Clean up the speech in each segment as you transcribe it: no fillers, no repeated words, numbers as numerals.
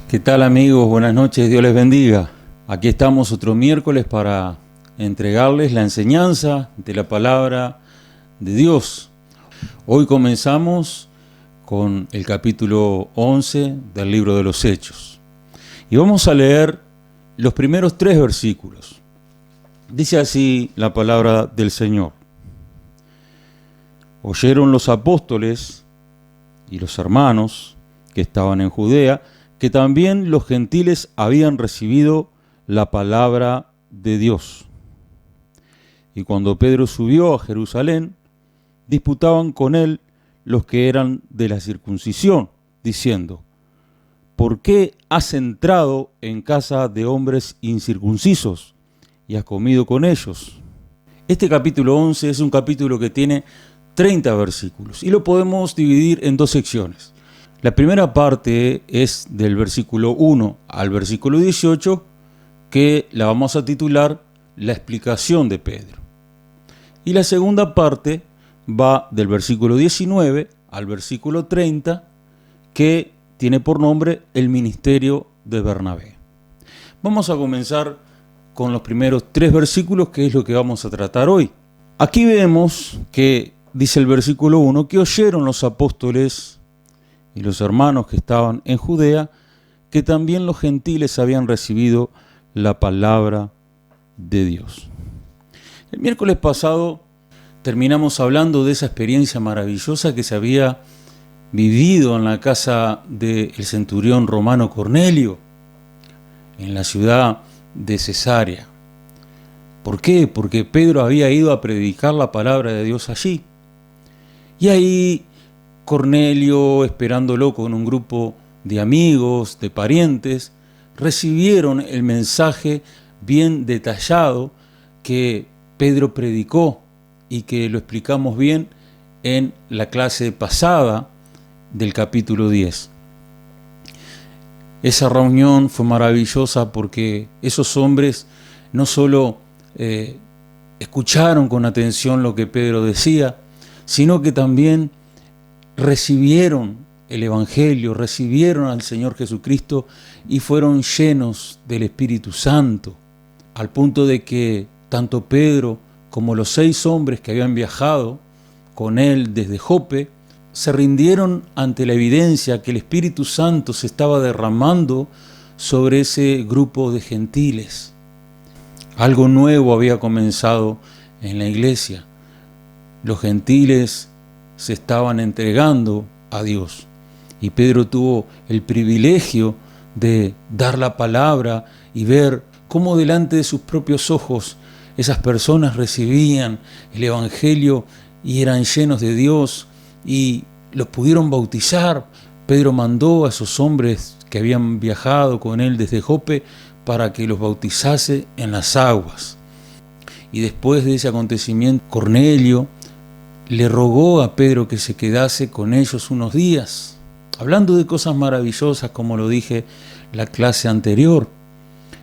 ¿Qué tal, amigos? Buenas noches, Dios les bendiga. Aquí estamos otro miércoles para entregarles la enseñanza de la palabra de Dios. Hoy comenzamos con el capítulo 11 del libro de los Hechos. Y vamos a leer los primeros 3 versículos. Dice así la palabra del Señor. Oyeron los apóstoles y los hermanos que estaban en Judea, que también los gentiles habían recibido la palabra de Dios. Y cuando Pedro subió a Jerusalén, disputaban con él los que eran de la circuncisión, diciendo: ¿por qué has entrado en casa de hombres incircuncisos y has comido con ellos? Este capítulo 11 es un capítulo que tiene 30 versículos y lo podemos dividir en 2 secciones. La primera parte es del versículo 1 al versículo 18, que la vamos a titular La explicación de Pedro. Y la segunda parte va del versículo 19 al versículo 30, que tiene por nombre El ministerio de Bernabé. Vamos a comenzar con los primeros 3 versículos, que es lo que vamos a tratar hoy. Aquí vemos que dice el versículo 1, que oyeron los apóstoles y los hermanos que estaban en Judea, que también los gentiles habían recibido la palabra de Dios. El miércoles pasado terminamos hablando de esa experiencia maravillosa que se había vivido en la casa del centurión romano Cornelio, en la ciudad de Cesarea. ¿Por qué? Porque Pedro había ido a predicar la palabra de Dios allí. Y ahí Cornelio, esperándolo con un grupo de amigos, de parientes, recibieron el mensaje bien detallado que Pedro predicó y que lo explicamos bien en la clase pasada del capítulo 10. Esa reunión fue maravillosa porque esos hombres no solo escucharon con atención lo que Pedro decía, sino que también recibieron el Evangelio, recibieron al Señor Jesucristo y fueron llenos del Espíritu Santo, al punto de que tanto Pedro como los 6 hombres que habían viajado con él desde Jope se rindieron ante la evidencia que el Espíritu Santo se estaba derramando sobre ese grupo de gentiles. Algo nuevo había comenzado en la iglesia. Los gentiles se estaban entregando a Dios. Y Pedro tuvo el privilegio de dar la palabra y ver cómo delante de sus propios ojos esas personas recibían el Evangelio y eran llenos de Dios y los pudieron bautizar. Pedro mandó a esos hombres que habían viajado con él desde Jope para que los bautizase en las aguas. Y después de ese acontecimiento, Cornelio le rogó a Pedro que se quedase con ellos unos días, hablando de cosas maravillosas, como lo dije en la clase anterior.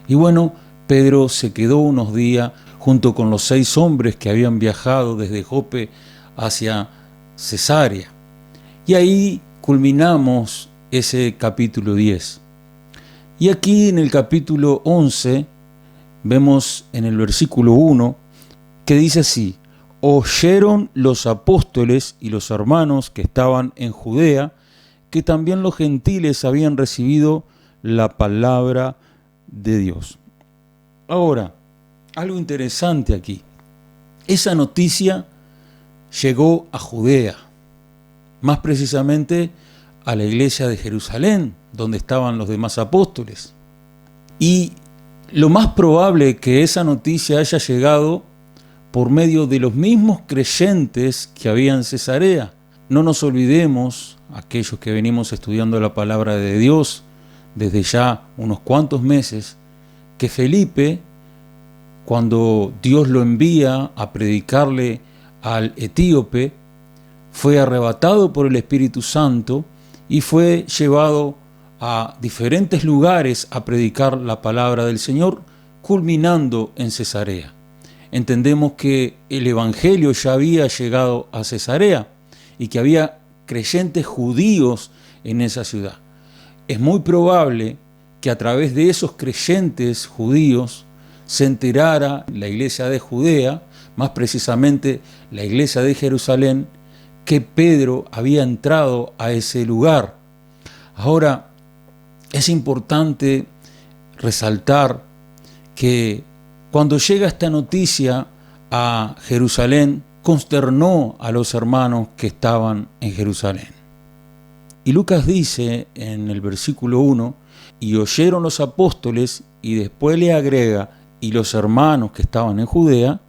Y bueno, Pedro se quedó unos días junto con los 6 hombres que habían viajado desde Jope hacia Cesarea. Y ahí culminamos ese capítulo 10. Y aquí en el capítulo 11 vemos en el versículo 1 que dice así: oyeron los apóstoles y los hermanos que estaban en Judea, que también los gentiles habían recibido la palabra de Dios. Ahora, algo interesante aquí. Esa noticia llegó a Judea, más precisamente a la iglesia de Jerusalén, donde estaban los demás apóstoles. Y lo más probable es que esa noticia haya llegado por medio de los mismos creyentes que había en Cesarea. No nos olvidemos, aquellos que venimos estudiando la palabra de Dios desde ya unos cuantos meses, que Felipe, cuando Dios lo envía a predicarle al etíope, fue arrebatado por el Espíritu Santo y fue llevado a diferentes lugares a predicar la palabra del Señor, culminando en Cesarea. Entendemos que el Evangelio ya había llegado a Cesarea y que había creyentes judíos en esa ciudad. Es muy probable que a través de esos creyentes judíos se enterara la iglesia de Judea, más precisamente la iglesia de Jerusalén, que Pedro había entrado a ese lugar. Ahora, es importante resaltar que cuando llega esta noticia a Jerusalén, consternó a los hermanos que estaban en Jerusalén. Y Lucas dice en el versículo 1, y oyeron los apóstoles, y después le agrega, y los hermanos que estaban en Judea,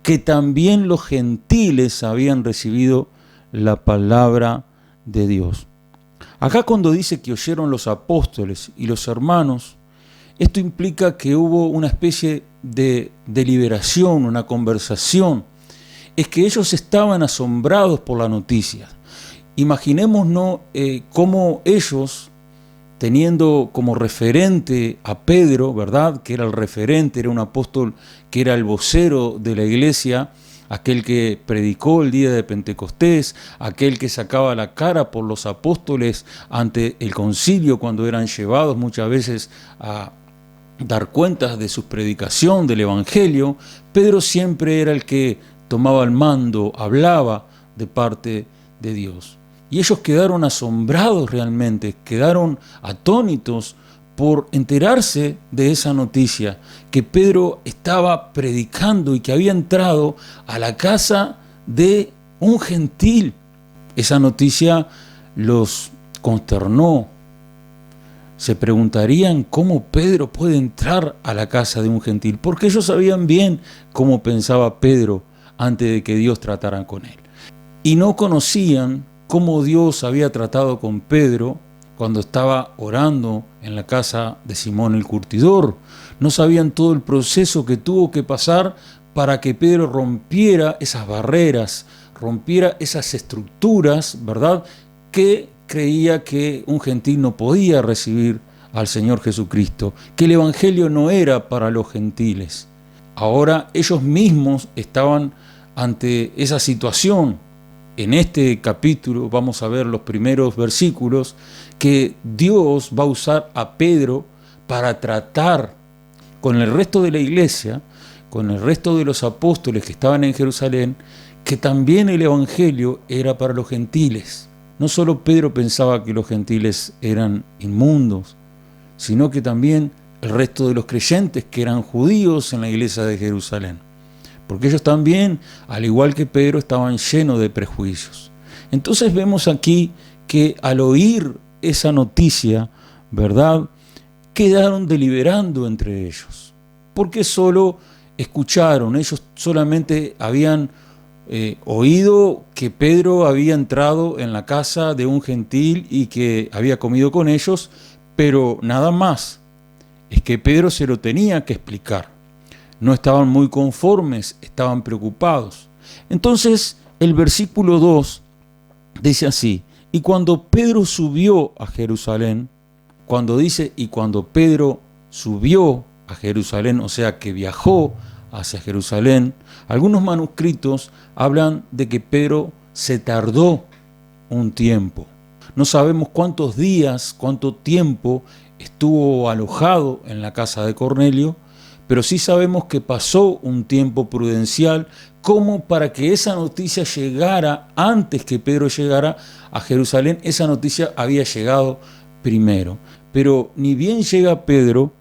que también los gentiles habían recibido la palabra de Dios. Acá cuando dice que oyeron los apóstoles y los hermanos, esto implica que hubo una especie de deliberación, una conversación. Es que ellos estaban asombrados por la noticia. Imaginémonos cómo ellos, teniendo como referente a Pedro, ¿verdad?, que era el referente, era un apóstol que era el vocero de la iglesia, aquel que predicó el día de Pentecostés, aquel que sacaba la cara por los apóstoles ante el concilio cuando eran llevados muchas veces a dar cuentas de su predicación, del evangelio. Pedro siempre era el que tomaba el mando, hablaba de parte de Dios. Y ellos quedaron asombrados realmente, quedaron atónitos por enterarse de esa noticia, que Pedro estaba predicando y que había entrado a la casa de un gentil. Esa noticia los consternó. Se preguntarían cómo Pedro puede entrar a la casa de un gentil, porque ellos sabían bien cómo pensaba Pedro antes de que Dios tratara con él. Y no conocían cómo Dios había tratado con Pedro cuando estaba orando en la casa de Simón el Curtidor. No sabían todo el proceso que tuvo que pasar para que Pedro rompiera esas barreras, rompiera esas estructuras, ¿verdad?, que creía que un gentil no podía recibir al Señor Jesucristo, que el Evangelio no era para los gentiles. Ahora ellos mismos estaban ante esa situación. En este capítulo vamos a ver los primeros versículos que Dios va a usar a Pedro para tratar con el resto de la iglesia, con el resto de los apóstoles que estaban en Jerusalén, que también el Evangelio era para los gentiles. No solo Pedro pensaba que los gentiles eran inmundos, sino que también el resto de los creyentes que eran judíos en la iglesia de Jerusalén. Porque ellos también, al igual que Pedro, estaban llenos de prejuicios. Entonces vemos aquí que al oír esa noticia, ¿verdad?, quedaron deliberando entre ellos. Porque solo escucharon, ellos solamente habían oído que Pedro había entrado en la casa de un gentil y que había comido con ellos, pero nada más. Es que Pedro se lo tenía que explicar. No estaban muy conformes, estaban preocupados. Entonces el versículo 2 dice así: y cuando Pedro subió a Jerusalén, cuando dice y cuando Pedro subió a Jerusalén, o sea que viajó hacia Jerusalén, algunos manuscritos hablan de que Pedro se tardó un tiempo. No sabemos cuántos días, cuánto tiempo estuvo alojado en la casa de Cornelio, pero sí sabemos que pasó un tiempo prudencial como para que esa noticia llegara antes que Pedro llegara a Jerusalén. Esa noticia había llegado primero. Pero ni bien llega Pedro,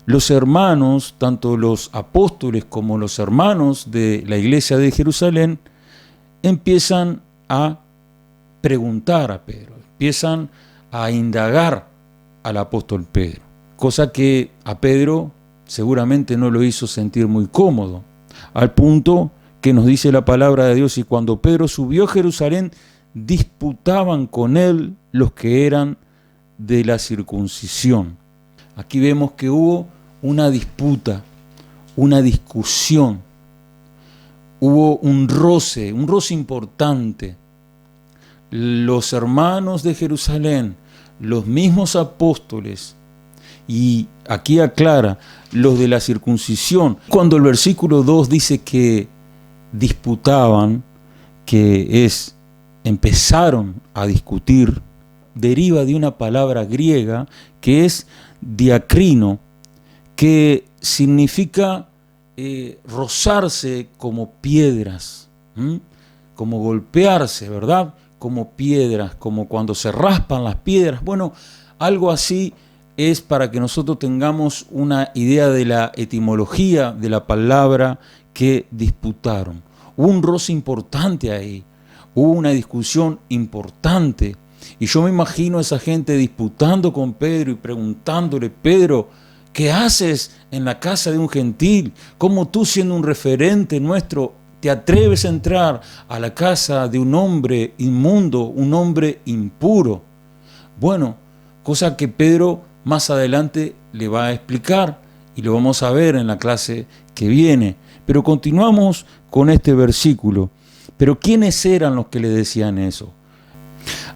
los hermanos, tanto los apóstoles como los hermanos de la iglesia de Jerusalén, empiezan a preguntar a Pedro, empiezan a indagar al apóstol Pedro, cosa que a Pedro seguramente no lo hizo sentir muy cómodo, al punto que nos dice la palabra de Dios: y cuando Pedro subió a Jerusalén, disputaban con él los que eran de la circuncisión. Aquí vemos que hubo una disputa, una discusión, hubo un roce importante. Los hermanos de Jerusalén, los mismos apóstoles, y aquí aclara, los de la circuncisión. Cuando el versículo 2 dice que disputaban, que es, empezaron a discutir, deriva de una palabra griega que es diacrino, que significa rozarse como piedras, como golpearse, ¿verdad? Como piedras, como cuando se raspan las piedras. Bueno, algo así es para que nosotros tengamos una idea de la etimología de la palabra que disputaron. Hubo un roce importante ahí, hubo una discusión importante. Y yo me imagino a esa gente disputando con Pedro y preguntándole: Pedro, ¿qué haces en la casa de un gentil? ¿Cómo tú, siendo un referente nuestro, te atreves a entrar a la casa de un hombre inmundo, un hombre impuro? Bueno, cosa que Pedro más adelante le va a explicar y lo vamos a ver en la clase que viene. Pero continuamos con este versículo. Pero ¿quiénes eran los que le decían eso?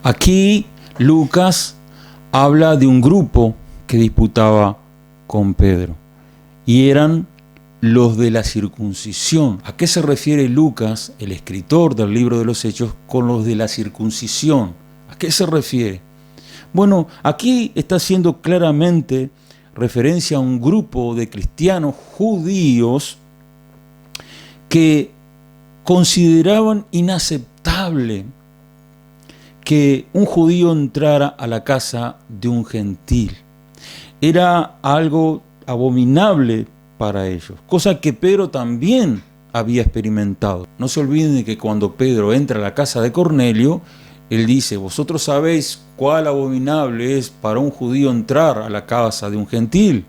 Aquí Lucas habla de un grupo que disputaba con Pedro, y eran los de la circuncisión. ¿A qué se refiere Lucas, el escritor del libro de los Hechos, con los de la circuncisión? ¿A qué se refiere? Bueno, aquí está haciendo claramente referencia a un grupo de cristianos judíos que consideraban inaceptable que un judío entrara a la casa de un gentil. Era algo abominable para ellos, cosa que Pedro también había experimentado. No se olviden de que cuando Pedro entra a la casa de Cornelio, él dice: vosotros sabéis cuál abominable es para un judío entrar a la casa de un gentil.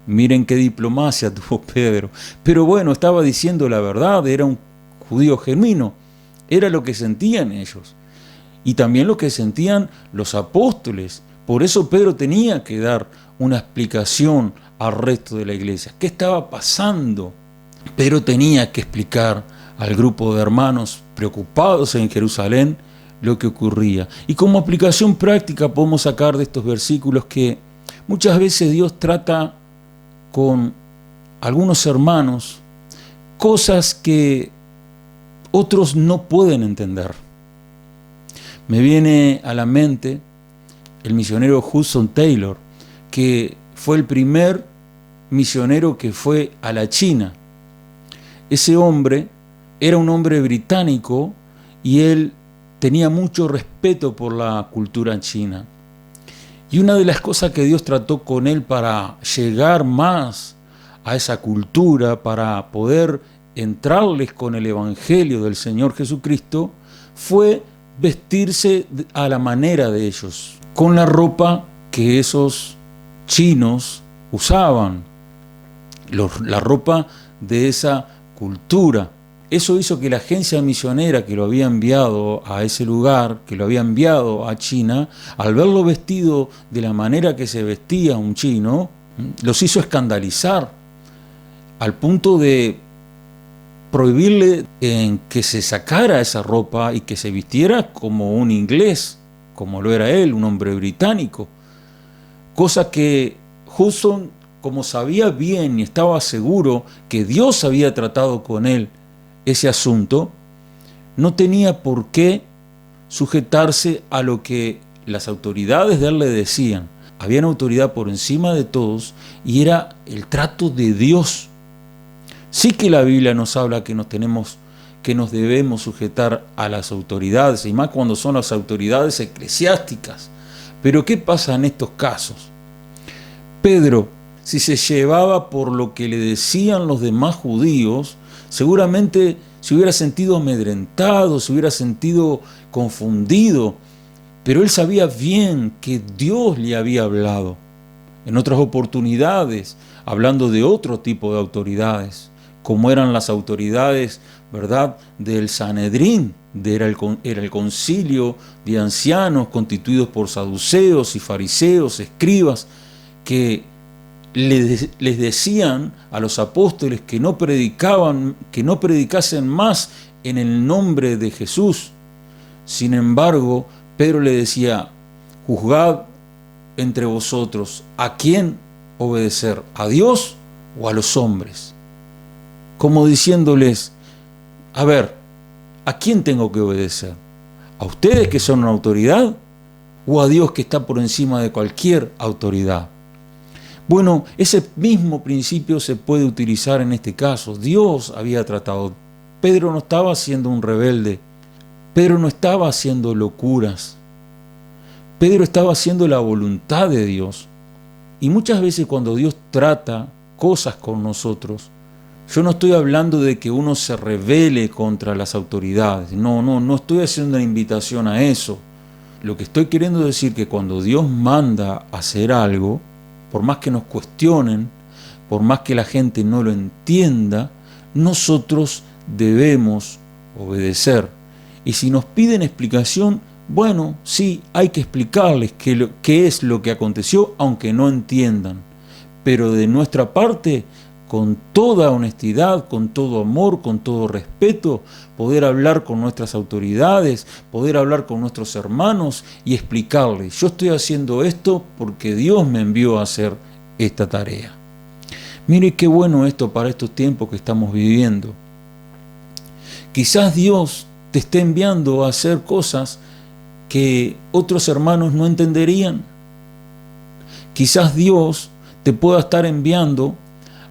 Miren qué diplomacia tuvo Pedro. Pero bueno, estaba diciendo la verdad, era un judío genuino, era lo que sentían ellos. Y también lo que sentían los apóstoles. Por eso Pedro tenía que dar una explicación al resto de la iglesia. ¿Qué estaba pasando? Pedro tenía que explicar al grupo de hermanos preocupados en Jerusalén lo que ocurría. Y como aplicación práctica podemos sacar de estos versículos que muchas veces Dios trata con algunos hermanos cosas que otros no pueden entender. Me viene a la mente el misionero Hudson Taylor, que fue el primer misionero que fue a la China. Ese hombre era un hombre británico y él tenía mucho respeto por la cultura china. Y una de las cosas que Dios trató con él para llegar más a esa cultura, para poder entrarles con el Evangelio del Señor Jesucristo, fue vestirse a la manera de ellos, con la ropa que esos chinos usaban, la ropa de esa cultura. Eso hizo que la agencia misionera que lo había enviado a ese lugar, que lo había enviado a China, al verlo vestido de la manera que se vestía un chino, los hizo escandalizar, al punto de prohibirle en que se sacara esa ropa y que se vistiera como un inglés, como lo era él, un hombre británico. Cosa que Hudson, como sabía bien y estaba seguro que Dios había tratado con él ese asunto, no tenía por qué sujetarse a lo que las autoridades de él le decían. Había una autoridad por encima de todos y era el trato de Dios. Sí que la Biblia nos habla que nos debemos sujetar a las autoridades, y más cuando son las autoridades eclesiásticas. Pero ¿qué pasa en estos casos? Pedro, si se llevaba por lo que le decían los demás judíos, seguramente se hubiera sentido amedrentado, se hubiera sentido confundido, pero él sabía bien que Dios le había hablado en otras oportunidades, hablando de otro tipo de autoridades, como eran las autoridades, ¿verdad?, del Sanedrín, era el concilio de ancianos constituidos por saduceos y fariseos, escribas, que les decían a los apóstoles que no predicasen más en el nombre de Jesús. Sin embargo, Pedro le decía: juzgad entre vosotros a quién obedecer, a Dios o a los hombres. Como diciéndoles: a ver, ¿a quién tengo que obedecer? ¿A ustedes que son una autoridad o a Dios que está por encima de cualquier autoridad. Bueno, ese mismo principio se puede utilizar en este caso. Dios había tratado. Pedro no estaba siendo un rebelde. Pedro no estaba haciendo locuras. Pedro estaba haciendo la voluntad de Dios. Y muchas veces cuando Dios trata cosas con nosotros, yo no estoy hablando de que uno se rebele contra las autoridades. No estoy haciendo una invitación a eso. Lo que estoy queriendo decir es que cuando Dios manda hacer algo, por más que nos cuestionen, por más que la gente no lo entienda, nosotros debemos obedecer. Y si nos piden explicación, bueno, sí, hay que explicarles qué es lo que aconteció, aunque no entiendan. Pero de nuestra parte, con toda honestidad, con todo amor, con todo respeto, poder hablar con nuestras autoridades, poder hablar con nuestros hermanos y explicarles, yo estoy haciendo esto porque Dios me envió a hacer esta tarea. Mire qué bueno esto para estos tiempos que estamos viviendo. Quizás Dios te esté enviando a hacer cosas que otros hermanos no entenderían. Quizás Dios te pueda estar enviando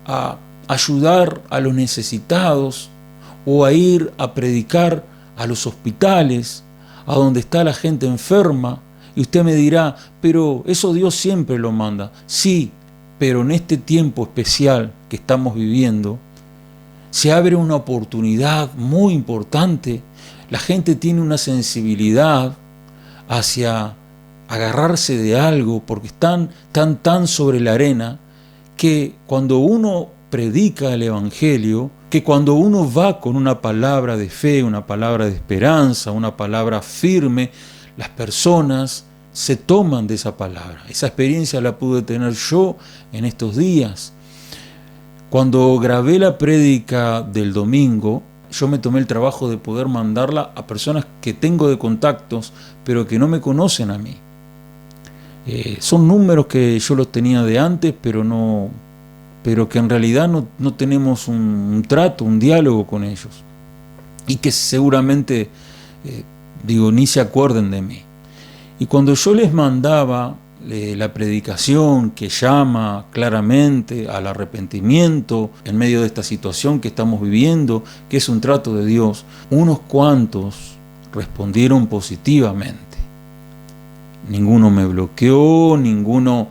a ayudar a los necesitados o a ir a predicar a los hospitales, a donde está la gente enferma. Y usted me dirá, pero eso Dios siempre lo manda. Sí, pero en este tiempo especial que estamos viviendo, se abre una oportunidad muy importante. La gente tiene una sensibilidad hacia agarrarse de algo porque están tan sobre la arena, que cuando uno predica el Evangelio, que cuando uno va con una palabra de fe, una palabra de esperanza, una palabra firme, las personas se toman de esa palabra. Esa experiencia la pude tener yo en estos días. Cuando grabé la prédica del domingo, yo me tomé el trabajo de poder mandarla a personas que tengo de contactos, pero que no me conocen a mí. Son números que yo los tenía de antes, pero que en realidad no tenemos un trato, un diálogo con ellos. Y que seguramente, ni se acuerden de mí. Y cuando yo les mandaba la predicación que llama claramente al arrepentimiento en medio de esta situación que estamos viviendo, que es un trato de Dios, unos cuantos respondieron positivamente. Ninguno me bloqueó, ninguno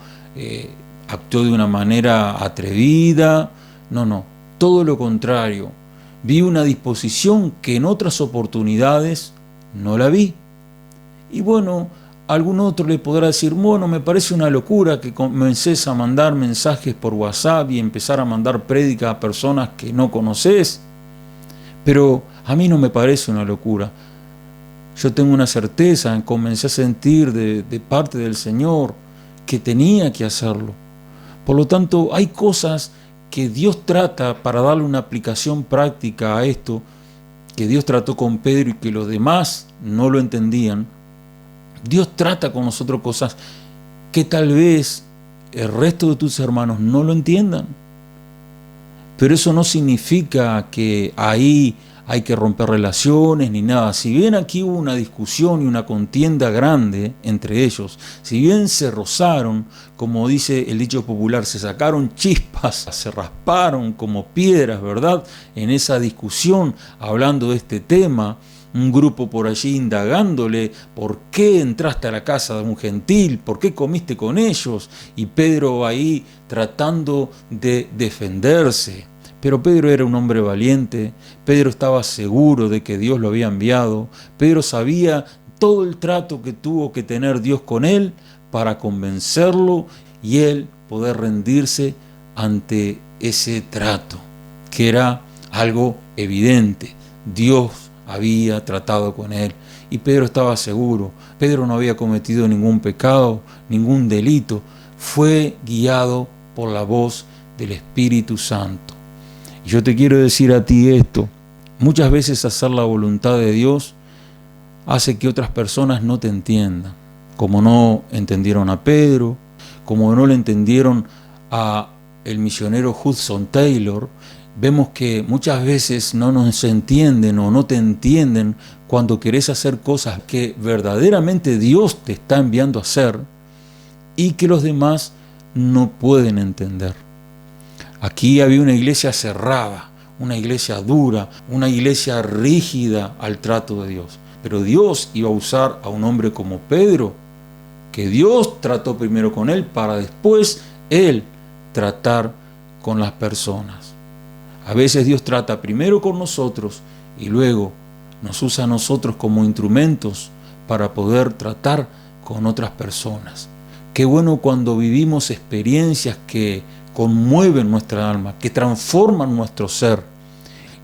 actuó de una manera atrevida, no, todo lo contrario. Vi una disposición que en otras oportunidades no la vi. Y bueno, algún otro le podrá decir, bueno, me parece una locura que comences a mandar mensajes por WhatsApp y empezar a mandar prédicas a personas que no conoces. Pero a mí no me parece una locura. Yo tengo una certeza, comencé a sentir de parte del Señor que tenía que hacerlo. Por lo tanto, hay cosas que Dios trata para darle una aplicación práctica a esto, que Dios trató con Pedro y que los demás no lo entendían. Dios trata con nosotros cosas que tal vez el resto de tus hermanos no lo entiendan. Pero eso no significa que ahí hay que romper relaciones ni nada. Si bien aquí hubo una discusión y una contienda grande entre ellos, si bien se rozaron, como dice el dicho popular, se sacaron chispas, se rasparon como piedras, ¿verdad? En esa discusión, hablando de este tema, un grupo por allí indagándole, ¿por qué entraste a la casa de un gentil? ¿Por qué comiste con ellos? Y Pedro ahí tratando de defenderse. Pero Pedro era un hombre valiente, Pedro estaba seguro de que Dios lo había enviado, Pedro sabía todo el trato que tuvo que tener Dios con él para convencerlo y él poder rendirse ante ese trato, que era algo evidente. Dios había tratado con él y Pedro estaba seguro. Pedro no había cometido ningún pecado, ningún delito, fue guiado por la voz del Espíritu Santo. Y yo te quiero decir a ti esto, muchas veces hacer la voluntad de Dios hace que otras personas no te entiendan, como no entendieron a Pedro, como no le entendieron a el misionero Hudson Taylor, vemos que muchas veces no nos entienden o no te entienden cuando querés hacer cosas que verdaderamente Dios te está enviando a hacer y que los demás no pueden entender. Aquí había una iglesia cerrada, una iglesia dura, una iglesia rígida al trato de Dios. Pero Dios iba a usar a un hombre como Pedro, que Dios trató primero con él para después él tratar con las personas. A veces Dios trata primero con nosotros y luego nos usa a nosotros como instrumentos para poder tratar con otras personas. Qué bueno cuando vivimos experiencias que conmueven nuestra alma, que transforman nuestro ser.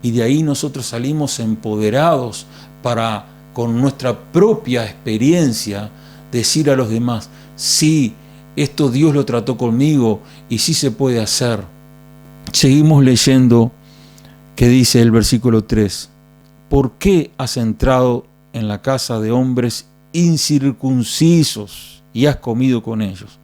Y de ahí nosotros salimos empoderados para, con nuestra propia experiencia, decir a los demás, sí, esto Dios lo trató conmigo y sí se puede hacer. Seguimos leyendo que dice el versículo 3, ¿por qué has entrado en la casa de hombres incircuncisos y has comido con ellos?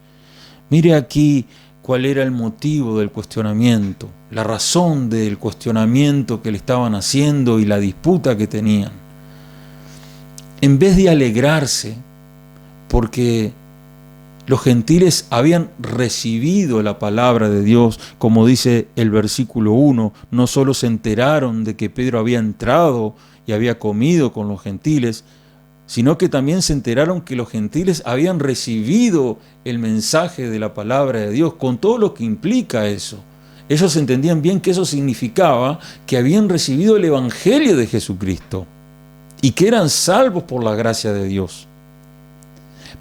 Mire aquí cuál era el motivo del cuestionamiento, la razón del cuestionamiento que le estaban haciendo y la disputa que tenían. En vez de alegrarse, porque los gentiles habían recibido la palabra de Dios, como dice el versículo 1, no solo se enteraron de que Pedro había entrado y había comido con los gentiles, sino que también se enteraron que los gentiles habían recibido el mensaje de la palabra de Dios, con todo lo que implica eso. Ellos entendían bien que eso significaba que habían recibido el evangelio de Jesucristo y que eran salvos por la gracia de Dios.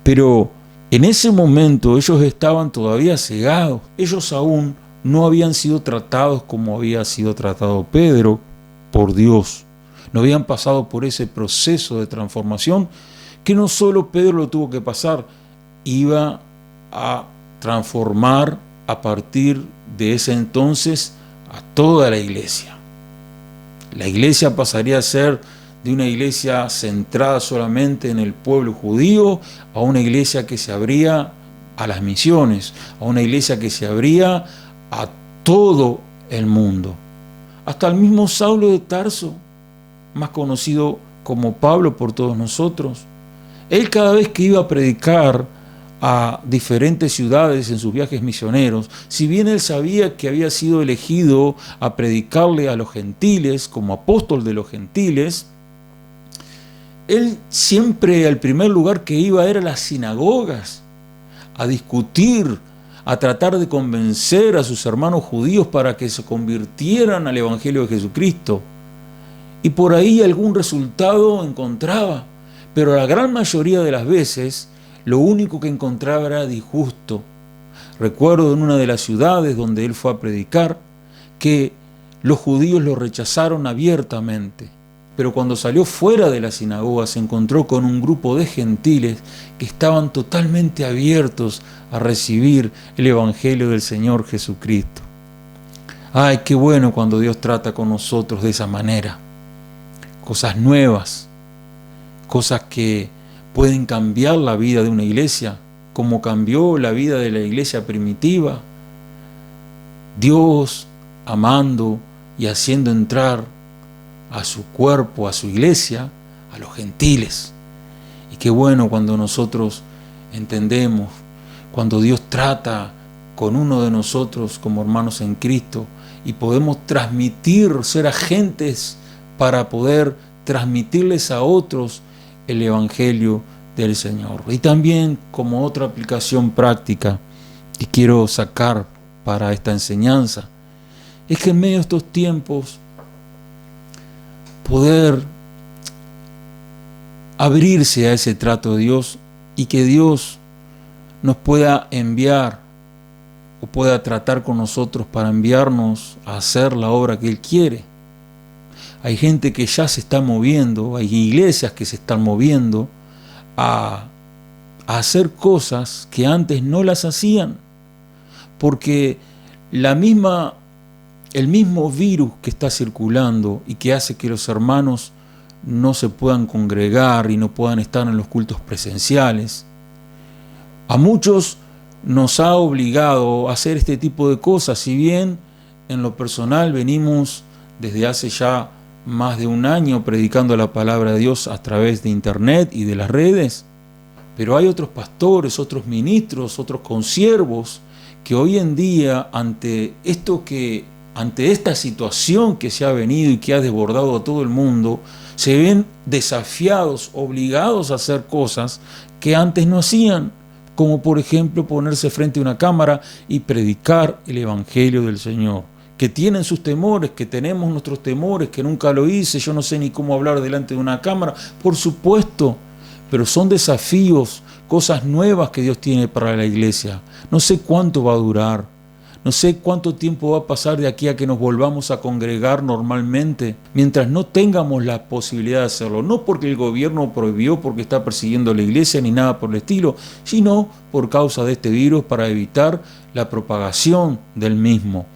Pero en ese momento ellos estaban todavía cegados. Ellos aún no habían sido tratados como había sido tratado Pedro por Dios. No habían pasado por ese proceso de transformación que no solo Pedro lo tuvo que pasar, iba a transformar a partir de ese entonces a toda la iglesia. La iglesia pasaría a ser de una iglesia centrada solamente en el pueblo judío a una iglesia que se abría a las misiones, a una iglesia que se abría a todo el mundo. Hasta el mismo Saulo de Tarso, más conocido como Pablo por todos nosotros, él cada vez que iba a predicar a diferentes ciudades en sus viajes misioneros, si bien él sabía que había sido elegido a predicarle a los gentiles como apóstol de los gentiles, él siempre al primer lugar que iba era a las sinagogas, a discutir, a tratar de convencer a sus hermanos judíos para que se convirtieran al evangelio de Jesucristo. Y por ahí algún resultado encontraba, pero la gran mayoría de las veces lo único que encontraba era disgusto. Recuerdo en una de las ciudades donde él fue a predicar que los judíos lo rechazaron abiertamente. Pero cuando salió fuera de la sinagoga se encontró con un grupo de gentiles que estaban totalmente abiertos a recibir el evangelio del Señor Jesucristo. Ay, qué bueno cuando Dios trata con nosotros de esa manera. Cosas nuevas, cosas que pueden cambiar la vida de una iglesia, como cambió la vida de la iglesia primitiva. Dios amando y haciendo entrar a su cuerpo, a su iglesia, a los gentiles. Y qué bueno cuando nosotros entendemos, cuando Dios trata con uno de nosotros como hermanos en Cristo y podemos transmitir, ser agentes para poder transmitirles a otros el evangelio del Señor. Y también como otra aplicación práctica que quiero sacar para esta enseñanza, es que en medio de estos tiempos poder abrirse a ese trato de Dios y que Dios nos pueda enviar o pueda tratar con nosotros para enviarnos a hacer la obra que Él quiere. Hay gente que ya se está moviendo, hay iglesias que se están moviendo a hacer cosas que antes no las hacían, porque el mismo virus que está circulando y que hace que los hermanos no se puedan congregar y no puedan estar en los cultos presenciales, a muchos nos ha obligado a hacer este tipo de cosas, si bien en lo personal venimos desde hace ya más de un año predicando la palabra de Dios a través de internet y de las redes, pero hay otros pastores, otros ministros, otros consiervos que hoy en día ante esta situación que se ha venido y que ha desbordado a todo el mundo, se ven desafiados, obligados a hacer cosas que antes no hacían, como por ejemplo ponerse frente a una cámara y predicar el Evangelio del Señor. Que tienen sus temores, que tenemos nuestros temores, que nunca lo hice, yo no sé ni cómo hablar delante de una cámara, por supuesto, pero son desafíos, cosas nuevas que Dios tiene para la iglesia. No sé cuánto va a durar, no sé cuánto tiempo va a pasar de aquí a que nos volvamos a congregar normalmente, mientras no tengamos la posibilidad de hacerlo, no porque el gobierno prohibió, porque está persiguiendo a la iglesia ni nada por el estilo, sino por causa de este virus para evitar la propagación del mismo.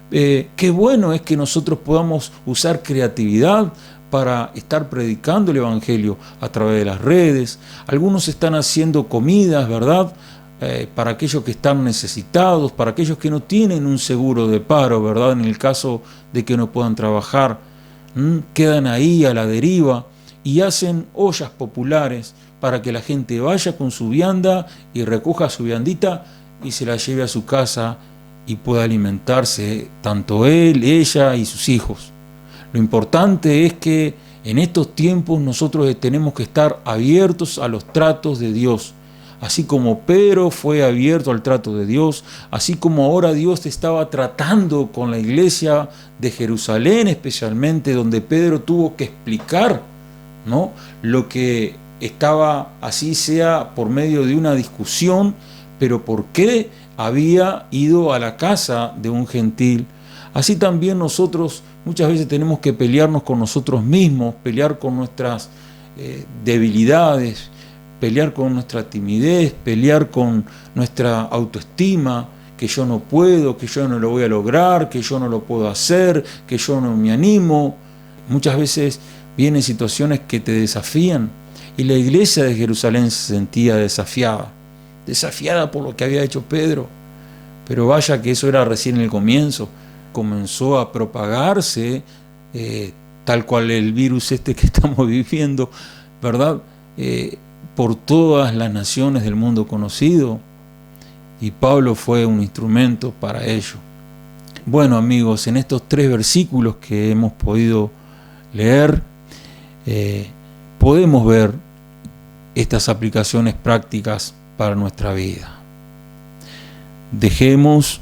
Qué bueno es que nosotros podamos usar creatividad para estar predicando el Evangelio a través de las redes. Algunos están haciendo comidas, ¿verdad? Para aquellos que están necesitados, para aquellos que no tienen un seguro de paro, ¿verdad? En el caso de que no puedan trabajar, quedan ahí a la deriva y hacen ollas populares para que la gente vaya con su vianda y recoja su viandita y se la lleve a su casa y pueda alimentarse tanto él, ella y sus hijos. Lo importante es que en estos tiempos nosotros tenemos que estar abiertos a los tratos de Dios. Así como Pedro fue abierto al trato de Dios, así como ahora Dios estaba tratando con la iglesia de Jerusalén especialmente, donde Pedro tuvo que explicar, ¿no?, lo que estaba, así sea por medio de una discusión, pero por qué había ido a la casa de un gentil. Así también nosotros muchas veces tenemos que pelearnos con nosotros mismos, pelear con nuestras debilidades, pelear con nuestra timidez, pelear con nuestra autoestima, que yo no puedo, que yo no lo voy a lograr, que yo no lo puedo hacer, que yo no me animo. Muchas veces vienen situaciones que te desafían y la iglesia de Jerusalén se sentía desafiada por lo que había hecho Pedro. Pero vaya que eso era recién el comienzo. Comenzó a propagarse tal cual el virus que estamos viviendo, ¿verdad? Por todas las naciones del mundo conocido, y Pablo fue un instrumento para ello. Bueno, amigos, en estos 3 versículos que hemos podido leer, podemos ver estas aplicaciones prácticas para nuestra vida. Dejemos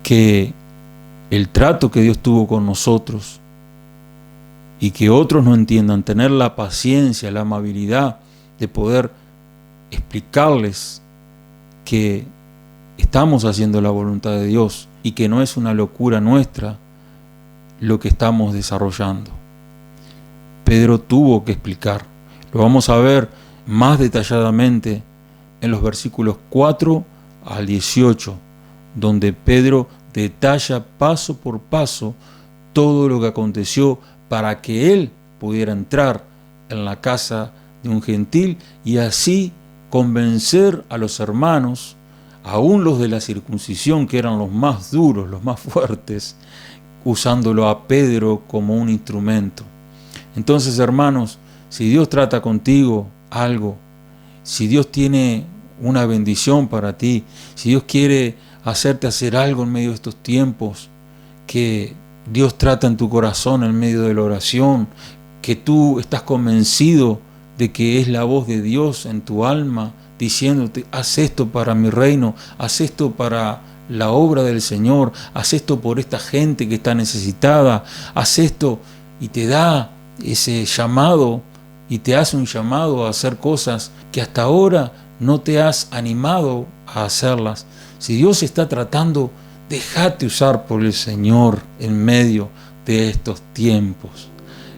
que el trato que Dios tuvo con nosotros y que otros no entiendan, tener la paciencia, la amabilidad de poder explicarles que estamos haciendo la voluntad de Dios y que no es una locura nuestra lo que estamos desarrollando. Pedro tuvo que explicar. Lo vamos a ver más detalladamente en los versículos 4 al 18, donde Pedro detalla paso por paso todo lo que aconteció para que él pudiera entrar en la casa de un gentil y así convencer a los hermanos, aún los de la circuncisión, que eran los más duros, los más fuertes, usándolo a Pedro como un instrumento. Entonces, hermanos, si Dios trata contigo algo, si Dios tiene una bendición para ti, si Dios quiere hacerte hacer algo en medio de estos tiempos, que Dios trata en tu corazón en medio de la oración, que tú estás convencido de que es la voz de Dios en tu alma, diciéndote, haz esto para mi reino, haz esto para la obra del Señor, haz esto por esta gente que está necesitada, haz esto, y te da ese llamado y te hace un llamado a hacer cosas que hasta ahora no te has animado a hacerlas. Si Dios está tratando, déjate usar por el Señor en medio de estos tiempos.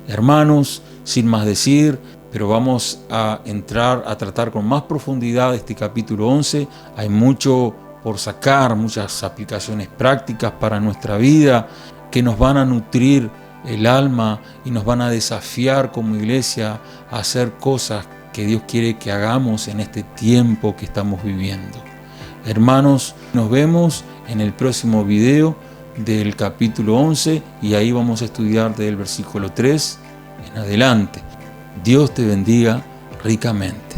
Hermanos, sin más decir, pero vamos a entrar a tratar con más profundidad este capítulo 11. Hay mucho por sacar, muchas aplicaciones prácticas para nuestra vida que nos van a nutrir el alma y nos van a desafiar como iglesia a hacer cosas que Dios quiere que hagamos en este tiempo que estamos viviendo. Hermanos, nos vemos en el próximo video del capítulo 11 y ahí vamos a estudiar del versículo 3 en adelante. Dios te bendiga ricamente.